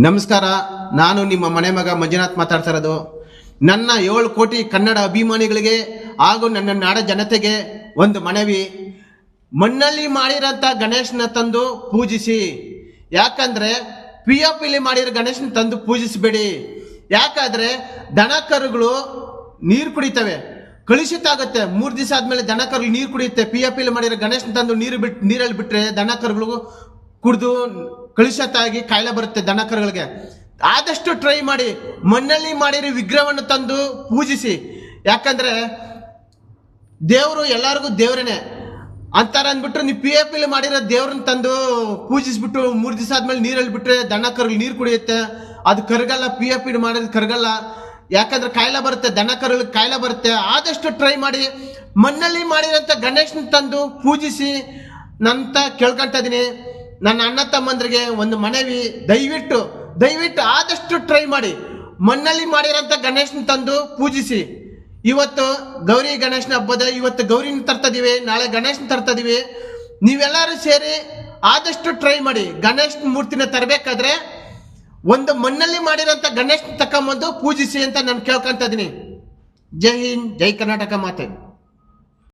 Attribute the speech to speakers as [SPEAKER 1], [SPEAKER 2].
[SPEAKER 1] ನಮಸ್ಕಾರ. ನಾನು ನಿಮ್ಮ ಮನೆ ಮಗ ಮಂಜುನಾಥ್ ಮಾತಾಡ್ತಾ ಇರೋದು. ನನ್ನ 7 ಕೋಟಿ ಕನ್ನಡ ಅಭಿಮಾನಿಗಳಿಗೆ ಹಾಗೂ ನನ್ನ ನಾಡ ಜನತೆಗೆ ಒಂದು ಮನವಿ. ಮಣ್ಣಲ್ಲಿ ಮಾಡಿರೋಂಥ ಗಣೇಶನ ತಂದು ಪೂಜಿಸಿ. ಯಾಕಂದ್ರೆ POPಲಿ ಮಾಡಿರೋ ಗಣೇಶನ ತಂದು ಪೂಜಿಸಬೇಡಿ. ಯಾಕಂದ್ರೆ ದನ ಕರುಗಳು ನೀರು ಕುಡಿತವೆ, ಕಲುಷಿತ ಆಗುತ್ತೆ. 3 ದಿವಸ ಆದ್ಮೇಲೆ ದನ ಕರುಗಳು ನೀರು ಕುಡಿಯುತ್ತೆ. POPಲಿ ಮಾಡಿರೋ ಗಣೇಶನ ತಂದು ನೀರಲ್ಲಿ ಬಿಟ್ರೆ ದನ ಕರುಗಳು ಕುಡಿದು ಕಲುಷಿತ ಆಗಿ ಕಾಯಿಲೆ ಬರುತ್ತೆ ದನ ಕರುಗಳಿಗೆ. ಆದಷ್ಟು ಟ್ರೈ ಮಾಡಿ ಮಣ್ಣಲ್ಲಿ ಮಾಡಿರೋ ವಿಗ್ರಹವನ್ನು ತಂದು ಪೂಜಿಸಿ. ಯಾಕಂದ್ರೆ ದೇವರು ಎಲ್ಲರಿಗೂ ದೇವ್ರೇನೆ ಅಂತಾರ ಅಂದ್ಬಿಟ್ರು ನೀವು POPಲಿ ಮಾಡಿರೋ ದೇವ್ರನ್ನ ತಂದು ಪೂಜಿಸ್ಬಿಟ್ಟು 3 ದಿವಸ ಆದ್ಮೇಲೆ ನೀರಲ್ಲಿ ಬಿಟ್ರೆ ದನ ಕರುಗಳು ನೀರು ಕುಡಿಯುತ್ತೆ. ಅದು ಕರಗಲ್ಲ, POP ಮಾಡಿದ್ರೆ ಕರಗಲ್ಲ. ಯಾಕಂದ್ರೆ ಕಾಯಿಲೆ ಬರುತ್ತೆ, ದನ ಕರುಗಳಿಗೆ ಕಾಯಿಲೆ ಬರುತ್ತೆ. ಆದಷ್ಟು ಟ್ರೈ ಮಾಡಿ ಮಣ್ಣಲ್ಲಿ ಮಾಡಿರೋಂಥ ಗಣೇಶನ ತಂದು ಪೂಜಿಸಿ ನಂತ ಕೇಳ್ಕೊಂತ ಇದೀನಿ. ನನ್ನ ಅಣ್ಣ ತಮ್ಮಂದ್ರಿಗೆ ಒಂದು ಮನವಿ, ದಯವಿಟ್ಟು ಆದಷ್ಟು ಟ್ರೈ ಮಾಡಿ ಮಣ್ಣಲ್ಲಿ ಮಾಡಿರೋಂಥ ಗಣೇಶನ ತಂದು ಪೂಜಿಸಿ. ಇವತ್ತು ಗೌರಿ ಗಣೇಶನ ಹಬ್ಬದ, ಇವತ್ತು ಗೌರಿನ ತರ್ತದೀವಿ, ನಾಳೆ ಗಣೇಶನ ತರ್ತದೀವಿ. ನೀವೆಲ್ಲರೂ ಸೇರಿ ಆದಷ್ಟು ಟ್ರೈ ಮಾಡಿ ಗಣೇಶನ ಮೂರ್ತಿನ ತರಬೇಕಾದ್ರೆ ಒಂದು ಮಣ್ಣಲ್ಲಿ ಮಾಡಿರೋಂಥ ಗಣೇಶನ ತಕೊಂಬಂದು ಪೂಜಿಸಿ ಅಂತ ನಾನು ಕೇಳ್ಕೊಂತ ಇದೀನಿ. ಜೈ ಹಿಂದ್, ಜೈ ಕರ್ನಾಟಕ ಮಾತೆ.